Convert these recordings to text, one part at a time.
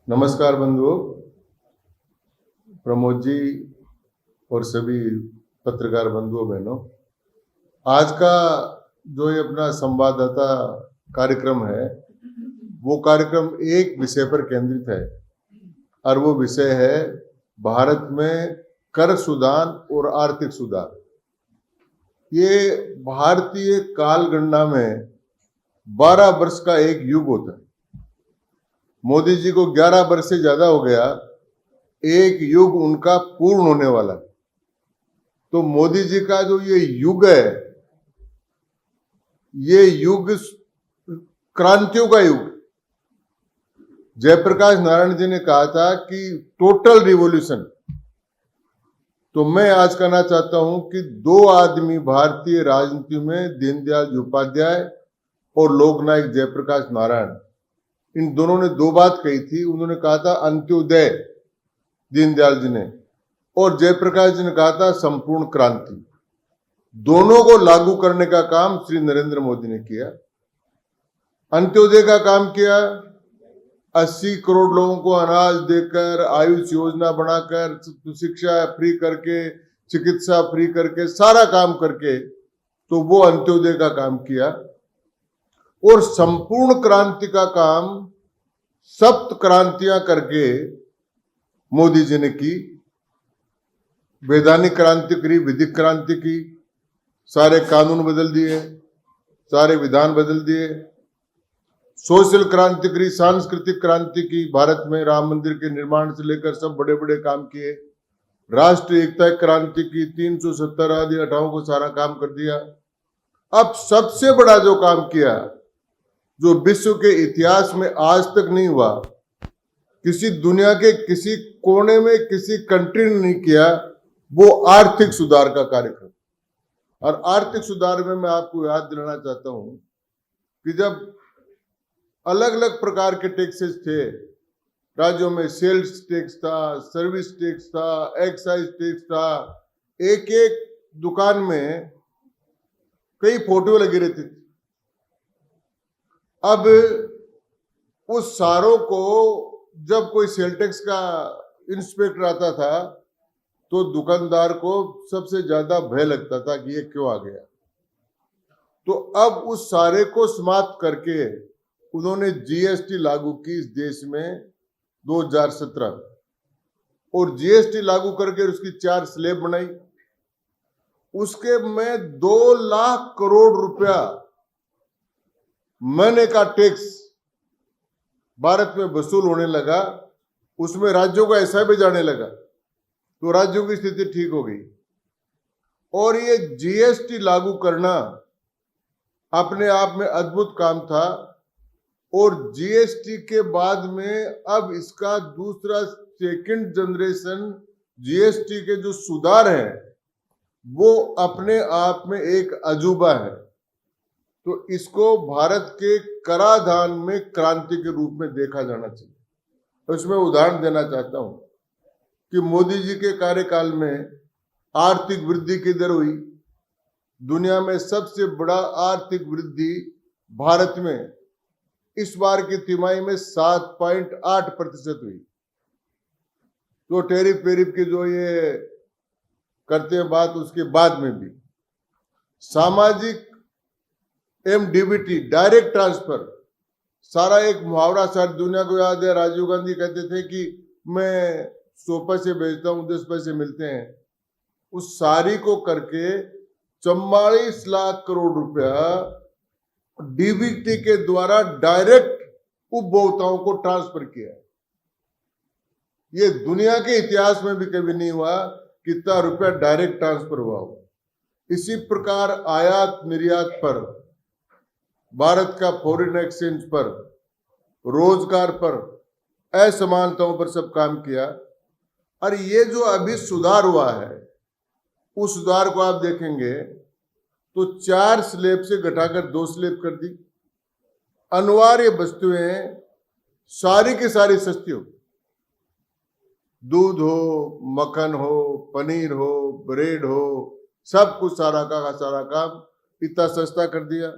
नमस्कार बंधुओं, प्रमोद जी और सभी पत्रकार बंधुओं बहनों। आज का जो ये अपना संवाददाता कार्यक्रम है, वो कार्यक्रम एक विषय पर केंद्रित है और वो विषय है भारत में कर सुधार और आर्थिक सुधार। ये भारतीय काल गणना में 12 वर्ष का एक युग होता है। मोदी जी को 11 वर्ष से ज्यादा हो गया, एक युग उनका पूर्ण होने वाला है। तो मोदी जी का जो ये युग है, ये युग क्रांतियों का युग। जयप्रकाश नारायण जी ने कहा था कि टोटल रिवॉल्यूशन। तो मैं आज कहना चाहता हूं कि दो आदमी भारतीय राजनीति में, दीनदयाल उपाध्याय और लोकनायक जयप्रकाश नारायण, इन दोनों ने दो बात कही थी। उन्होंने कहा था अंत्योदय, दीनदयाल जी ने, और जयप्रकाश जी ने कहा था संपूर्ण क्रांति। दोनों को लागू करने का काम श्री नरेंद्र मोदी ने किया। अंत्योदय का काम किया, 80 करोड़ लोगों को अनाज देकर, आयुष योजना बनाकर, शिक्षा फ्री करके, चिकित्सा फ्री करके, सारा काम करके, तो वो अंत्योदय का काम किया। और संपूर्ण क्रांति का काम सप्त क्रांतियां करके मोदी जी ने की। वैधानिक क्रांति करी, विधिक क्रांति की, सारे कानून बदल दिए, सारे विधान बदल दिए। सोशल क्रांति करी, सांस्कृतिक क्रांति की, भारत में राम मंदिर के निर्माण से लेकर सब बड़े बड़े काम किए। राष्ट्रीय एकता क्रांति की, 370 आदि हटाओं को सारा काम कर दिया। अब सबसे बड़ा जो काम किया, जो विश्व के इतिहास में आज तक नहीं हुआ, किसी दुनिया के किसी कोने में किसी कंट्री ने नहीं किया, वो आर्थिक सुधार का कार्यक्रम। और आर्थिक सुधार में मैं आपको याद दिलाना चाहता हूं कि जब अलग अलग प्रकार के टैक्सेस थे राज्यों में, सेल्स टैक्स था, सर्विस टैक्स था, एक्साइज टैक्स था, एक एक दुकान में कई फोटो लगी रहती थी। अब उस सारों को जब कोई सेल टैक्स का इंस्पेक्टर आता था तो दुकानदार को सबसे ज्यादा भय लगता था कि ये क्यों आ गया। तो अब उस सारे को समाप्त करके उन्होंने जीएसटी लागू की इस देश में 2017, और जीएसटी लागू करके उसकी 4 स्लैब बनाई। उसके में 2 लाख करोड़ रुपया महीने का टैक्स भारत में वसूल होने लगा। उसमें राज्यों का हिस्सा भी जाने लगा, तो राज्यों की स्थिति ठीक हो गई। और ये जीएसटी लागू करना अपने आप में अद्भुत काम था। और जीएसटी के बाद में अब इसका दूसरा सेकंड जनरेशन जीएसटी के जो सुधार है, वो अपने आप में एक अजूबा है। तो इसको भारत के कराधान में क्रांति के रूप में देखा जाना चाहिए। उसमें उदाहरण देना चाहता हूं कि मोदी जी के कार्यकाल में आर्थिक वृद्धि की दर हुई, दुनिया में सबसे बड़ा आर्थिक वृद्धि भारत में इस बार की तिमाही में 7.8% हुई। तो टैरिफ वेरिफ की जो ये करते हैं बात, उसके बाद में भी सामाजिक एमडीबीटी, डायरेक्ट ट्रांसफर, सारा एक मुहावरा सारी दुनिया को याद है। राजीव गांधी कहते थे कि मैं 100 पैसे भेजता हूं, 10 पैसे मिलते हैं। उस सारी को करके 44 लाख करोड़ रुपया डीबीटी के द्वारा डायरेक्ट उपभोक्ताओं को ट्रांसफर किया। ये दुनिया के इतिहास में भी कभी नहीं हुआ कितना रुपया डायरेक्ट ट्रांसफर हुआ हो। इसी प्रकार आयात निर्यात पर, भारत का फॉरेन एक्सचेंज पर, रोजगार पर, असमानताओं पर सब काम किया। और ये जो अभी सुधार हुआ है, उस सुधार को आप देखेंगे तो 4 स्लैब से घटाकर 2 स्लैब कर दी। अनिवार्य वस्तुएं सारी की सारी सस्ती हो, दूध हो, मक्खन हो, पनीर हो, ब्रेड हो, सब कुछ सारा का सारा काम इतना सस्ता कर दिया।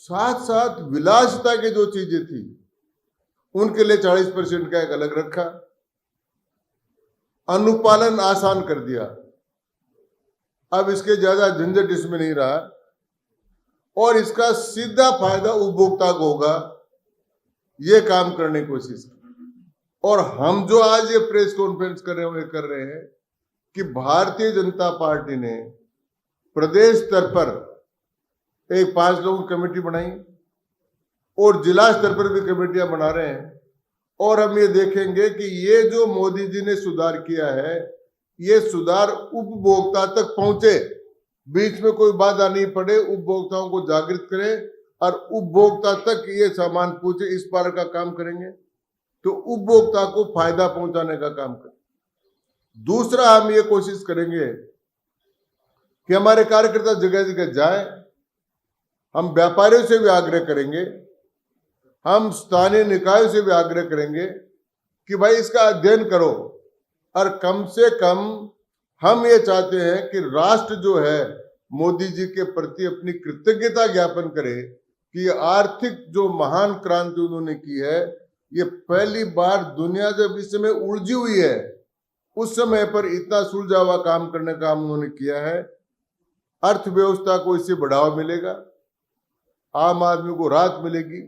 साथ साथ विलासिता की जो चीजें थी उनके लिए 40% का एक अलग रखा, अनुपालन आसान कर दिया। अब इसके ज्यादा झंझट इसमें नहीं रहा और इसका सीधा फायदा उपभोक्ता को होगा, ये काम करने की कोशिश की। और हम जो आज ये प्रेस कॉन्फ्रेंस कर रहे हैं कि भारतीय जनता पार्टी ने प्रदेश स्तर पर एक 5 लोगों की कमेटी बनाई और जिला स्तर पर भी कमेटियां बना रहे हैं। और हम ये देखेंगे कि ये जो मोदी जी ने सुधार किया है, ये सुधार उपभोक्ता तक पहुंचे, बीच में कोई बाधा नहीं पड़े, उपभोक्ताओं को जागृत करें और उपभोक्ता तक ये सामान पहुंचे, इस बार का काम करेंगे तो उपभोक्ता को फायदा पहुंचाने का काम करें। दूसरा, हम ये कोशिश करेंगे कि हमारे कार्यकर्ता जगह जगह जाएं, हम व्यापारियों से भी आग्रह करेंगे, हम स्थानीय निकायों से भी आग्रह करेंगे कि भाई इसका अध्ययन करो और कम से कम हम ये चाहते हैं कि राष्ट्र जो है मोदी जी के प्रति अपनी कृतज्ञता ज्ञापन करे कि आर्थिक जो महान क्रांति उन्होंने की है, ये पहली बार दुनिया जब इस समय उलझी हुई है उस समय पर इतना सुलझा हुआ काम करने का काम उन्होंने किया है। अर्थव्यवस्था को इससे बढ़ावा मिलेगा, आम आदमी को राहत मिलेगी।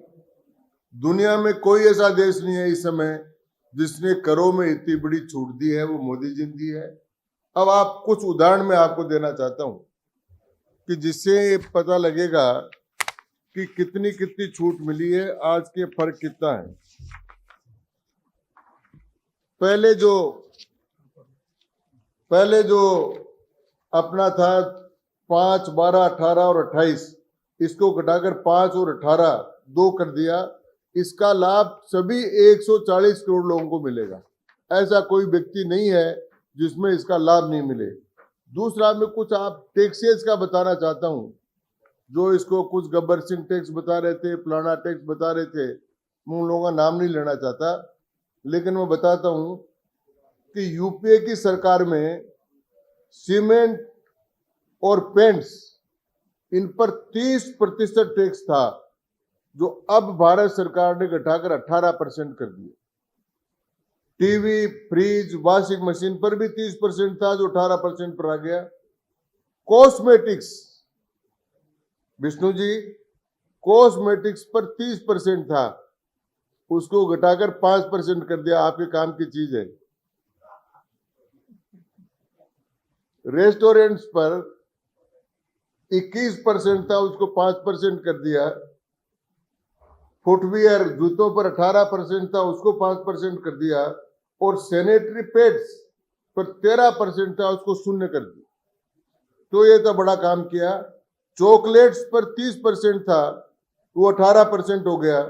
दुनिया में कोई ऐसा देश नहीं है इस समय जिसने करों में इतनी बड़ी छूट दी है, वो मोदी जी ने दी है। अब आप कुछ उदाहरण मैं आपको देना चाहता हूं कि जिससे पता लगेगा कि कितनी कितनी छूट मिली है, आज के फर्क कितना है। पहले जो अपना था 5, 12, 18 और 28, इसको घटाकर 5 और 18 2 कर दिया। इसका लाभ सभी 140 करोड़ लोगों को मिलेगा। ऐसा कोई व्यक्ति नहीं है जिसमें इसका लाभ नहीं मिले। दूसरा, मैं कुछ आप टैक्सेस का बताना चाहता हूं, जो इसको कुछ गब्बर सिंह टैक्स बता रहे थे, फलाना टैक्स बता रहे थे, मैं उन लोगों का नाम नहीं लेना चाहता, लेकिन मैं बताता हूं कि यूपीए की सरकार में सीमेंट और पेंट्स, इन पर 30% टैक्स था, जो अब भारत सरकार ने घटाकर 18% कर दिया। टीवी, फ्रिज, वॉशिंग मशीन पर भी 30% था, जो 18% पर आ गया। कॉस्मेटिक्स, विष्णु जी, कॉस्मेटिक्स पर 30% था, उसको घटाकर 5% कर दिया। आपके काम की चीज है। रेस्टोरेंट्स पर 21% था, उसको 5% कर दिया। फुटवियर, जूतों पर 18% था, उसको 5% कर दिया। और सैनिटरी पैड्स पर 13% था, उसको 0 कर दिया। तो ये तो बड़ा काम किया। चॉकलेट्स पर 30% था, वो 18% हो गया।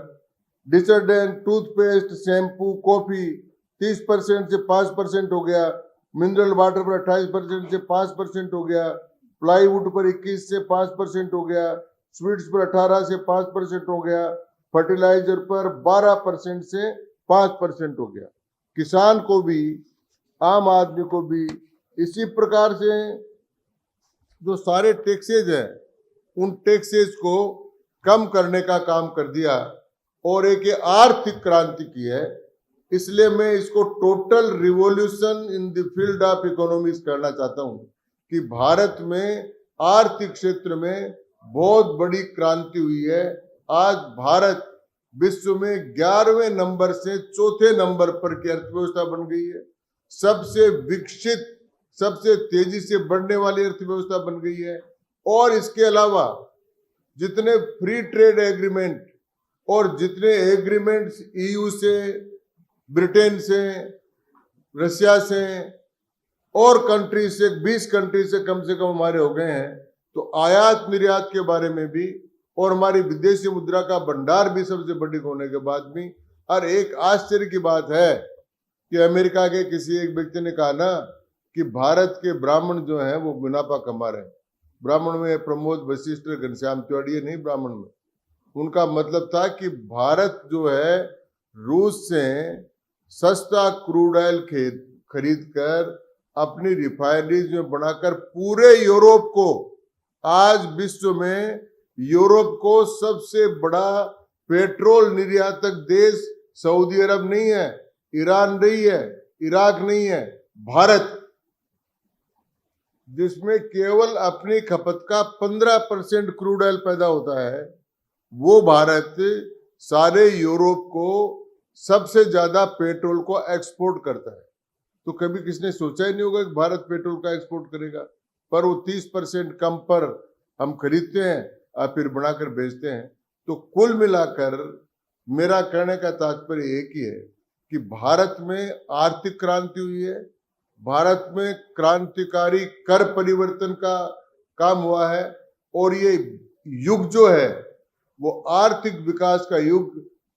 डिटर्जेंट, टूथपेस्ट, शैम्पू, कॉफी 30% से 5% हो गया। मिनरल वाटर पर 28% से 5% हो गया। प्लाईवुड पर 21 से 5% हो गया। स्वीट्स पर 18 से 5% हो गया। फर्टिलाइजर पर 12% से 5% हो गया। किसान को भी, आम आदमी को भी इसी प्रकार से जो सारे टैक्सेज हैं, उन टैक्सेज को कम करने का काम कर दिया और एक आर्थिक क्रांति की है। इसलिए मैं इसको total revolution in the field of economics करना चाहता हूं कि भारत में आर्थिक क्षेत्र में बहुत बड़ी क्रांति हुई है। आज भारत विश्व में 11वें नंबर से 4थे नंबर पर की अर्थव्यवस्था बन गई है। सबसे विकसित, सबसे तेजी से बढ़ने वाली अर्थव्यवस्था बन गई है। और इसके अलावा जितने फ्री ट्रेड एग्रीमेंट और जितने एग्रीमेंट्स ईयू से, ब्रिटेन से, रशिया से और कंट्री से, 20 कंट्री से कम हमारे हो गए हैं। तो आयात निर्यात के बारे में भी और हमारी विदेशी मुद्रा का भंडार भी सबसे बड़ी होने के बाद भी, और एक आश्चर्य की बात है कि अमेरिका के किसी एक व्यक्ति ने कहा ना कि भारत के ब्राह्मण जो हैं वो मुनाफा कमा रहे हैं। ब्राह्मण में प्रमोद वशिष्ठ, घनश्याम तिवाड़ी नहीं ब्राह्मण में। उनका मतलब था कि भारत जो है रूस से सस्ता क्रूड ऑयल खरीद कर अपनी रिफाइनरीज में बनाकर पूरे यूरोप को, आज विश्व में यूरोप को सबसे बड़ा पेट्रोल निर्यातक देश सऊदी अरब नहीं है, ईरान नहीं है, इराक नहीं है, भारत, जिसमें केवल अपनी खपत का 15% क्रूड ऑयल पैदा होता है, वो भारत सारे यूरोप को सबसे ज्यादा पेट्रोल को एक्सपोर्ट करता है। तो कभी किसने सोचा ही नहीं होगा कि भारत पेट्रोल का एक्सपोर्ट करेगा, पर वो 30% कम पर हम खरीदते हैं और फिर बनाकर बेचते हैं। तो कुल मिलाकर मेरा कहने का तात्पर्य एक ही है कि भारत में आर्थिक क्रांति हुई है, भारत में क्रांतिकारी कर परिवर्तन का काम हुआ है, और ये युग जो है वो आर्थिक विकास का युग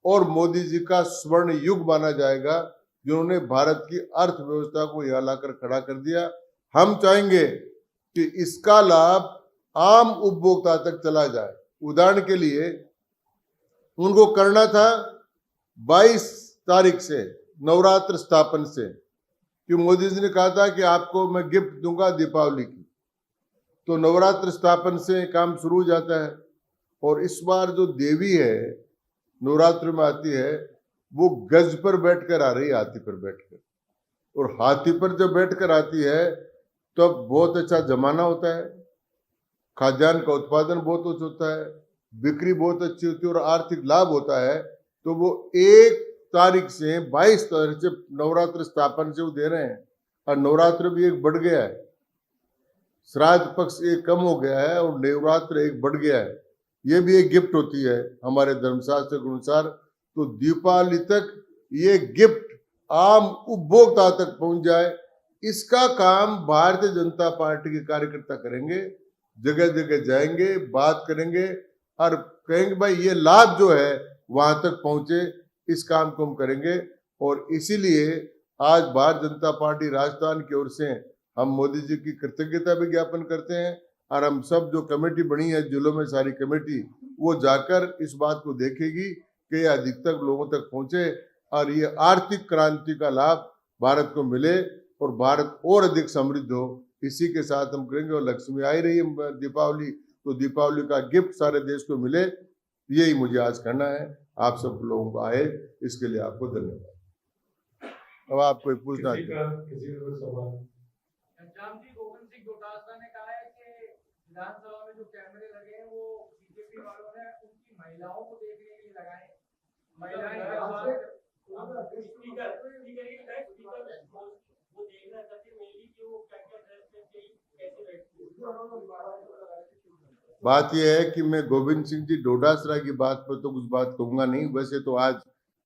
और मोदी जी का स्वर्ण युग माना जाएगा, जिन्होंने भारत की अर्थव्यवस्था को यहाँ लाकर खड़ा कर दिया। हम चाहेंगे कि इसका लाभ आम उपभोक्ता तक चला जाए। उदाहरण के लिए उनको करना था 22 तारीख से नवरात्र स्थापन से, कि मोदी जी ने कहा था कि आपको मैं गिफ्ट दूंगा दीपावली की, तो नवरात्र स्थापन से काम शुरू हो जाता है। और इस बार जो देवी है नवरात्र में आती है, वो गज पर बैठकर आ रही है, हाथी पर बैठकर, और हाथी पर जब बैठकर आती है तो बहुत अच्छा जमाना होता है, खाद्यान्न का उत्पादन बहुत अच्छा होता है, बिक्री बहुत अच्छी होती है और आर्थिक लाभ होता है। तो वो 1 तारीख से 22 तारीख से नवरात्र स्थापन से वो दे रहे हैं, और नवरात्र भी एक बढ़ गया है, श्राद्ध पक्ष एक कम हो गया है और नवरात्र एक बढ़ गया है। ये भी एक गिफ्ट होती है हमारे धर्मशास्त्र के अनुसार। तो दीपावली तक ये गिफ्ट आम उपभोक्ता तक पहुंच जाए, इसका काम भारतीय जनता पार्टी के कार्यकर्ता करेंगे, जगह जगह जाएंगे, बात करेंगे और कहेंगे भाई ये लाभ जो है वहां तक पहुंचे, इस काम को हम करेंगे। और इसीलिए आज भारतीय जनता पार्टी राजस्थान की ओर से हम मोदी जी की कृतज्ञता भी ज्ञापन करते हैं, और हम सब जो कमेटी बनी है जिलों में सारी कमेटी, वो जाकर इस बात को देखेगी कि यह अधिकतर लोगों तक पहुंचे और ये आर्थिक क्रांति का लाभ भारत को मिले और भारत और अधिक समृद्ध हो। इसी के साथ हम करेंगे। और लक्ष्मी आ ही रही है दीपावली, तो दीपावली का गिफ्ट सारे देश को मिले, यही मुझे आज करना है। आप सब लोगों को आए, इसके लिए आपको धन्यवाद। अब आप कोई पूछना गोविंद सिंह डोटासरा ने कहा है कि विधानसभा में जो कैमरे लगे हैं वो बीजेपी वालों ने उनकी महिलाओं को देखने के लिए लगाए। बात यह है कि मैं गोविंद सिंह जी डोटासरा की बात पर तो कुछ बात कहूंगा नहीं। वैसे तो आज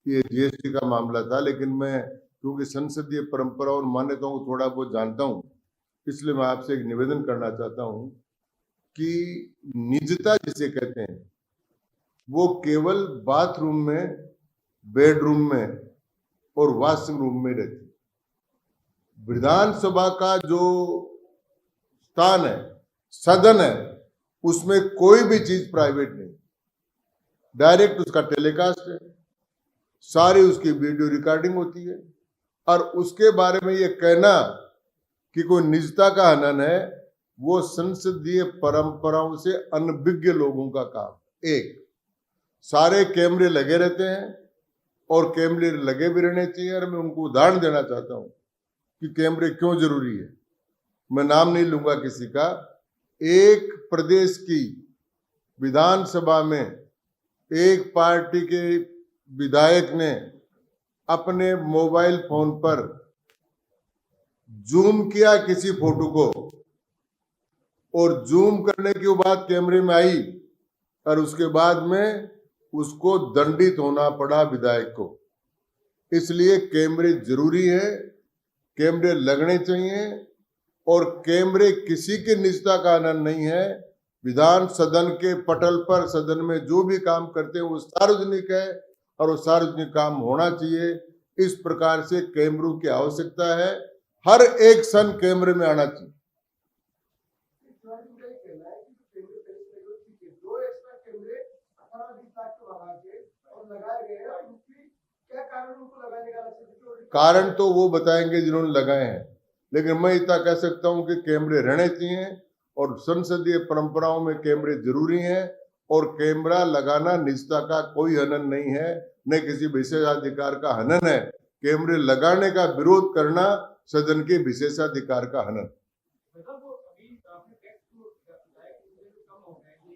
ये जीएसटी का मामला था, लेकिन मैं क्योंकि संसदीय परंपरा और मान्यताओं को थोड़ा बहुत जानता हूं, इसलिए मैं आपसे एक निवेदन करना चाहता हूं कि निजता जिसे कहते हैं वो केवल बाथरूम में, बेडरूम में और वॉशरूम रूम में रहती। विधानसभा का जो स्थान है, सदन है, उसमें कोई भी चीज प्राइवेट नहीं, डायरेक्ट उसका टेलीकास्ट है, सारी उसकी वीडियो रिकॉर्डिंग होती है। और उसके बारे में ये कहना कि कोई निजता का हनन है, वो संसदीय परंपराओं से अनभिज्ञ लोगों का काम। एक, सारे कैमरे लगे रहते हैं और कैमरे लगे भी रहने चाहिए। और मैं उनको उदाहरण देना चाहता हूं कि कैमरे क्यों जरूरी है। मैं नाम नहीं लूंगा किसी का। एक प्रदेश की विधानसभा में एक पार्टी के विधायक ने अपने मोबाइल फोन पर जूम किया किसी फोटो को, और जूम करने के बाद कैमरे में आई, और उसके बाद में उसको दंडित होना पड़ा विधायक को। इसलिए कैमरे जरूरी है, कैमरे लगने चाहिए। और कैमरे किसी की निजता का हनन नहीं है। विधान सदन के पटल पर, सदन में जो भी काम करते हैं वो सार्वजनिक है और वो सार्वजनिक काम होना चाहिए। इस प्रकार से कैमरों की आवश्यकता है, हर एक सन कैमरे में आना चाहिए। कारण तो वो बताएंगे जिन्होंने लगाए हैं, लेकिन मैं इतना कह सकता हूं कि कैमरे रहने चाहिए और संसदीय परंपराओं में कैमरे जरूरी हैं। और कैमरा लगाना निजता का कोई हनन नहीं है, न किसी विशेषाधिकार का हनन है। कैमरे लगाने का विरोध करना सदन के विशेषाधिकार का हनन। मतलब वो अभी आपने टैक्स जो बताया कि ये कम हो गए, ये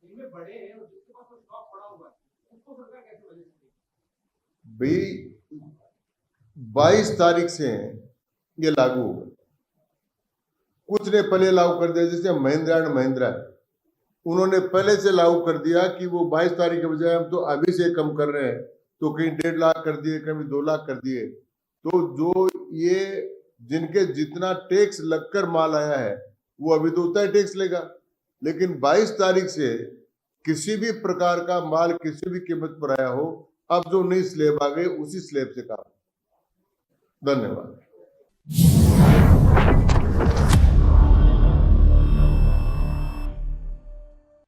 इनमें बड़े हैं और जिसके पास वो स्टॉक पड़ा हुआ है उसको सरकार कैसे वजह से भाई 22 तारीख से ये लागू होगा। कुछ ने पहले लागू कर दिया, जैसे महिंद्रा एंड महिंद्रा है, उन्होंने पहले से लागू कर दिया कि वो 22 तारीख के बजाय हम तो अभी से कम कर रहे हैं, तो कहीं 1.5 लाख कर दिए, कहीं 2 लाख कर दिए। तो जो ये जिनके जितना टैक्स लगकर माल आया है वो अभी तो उतना ही टैक्स लेगा, लेकिन 22 तारीख से किसी भी प्रकार का माल किसी भी कीमत पर आया हो, अब जो नई स्लैब आ गई उसी स्लैब से काम। धन्यवाद।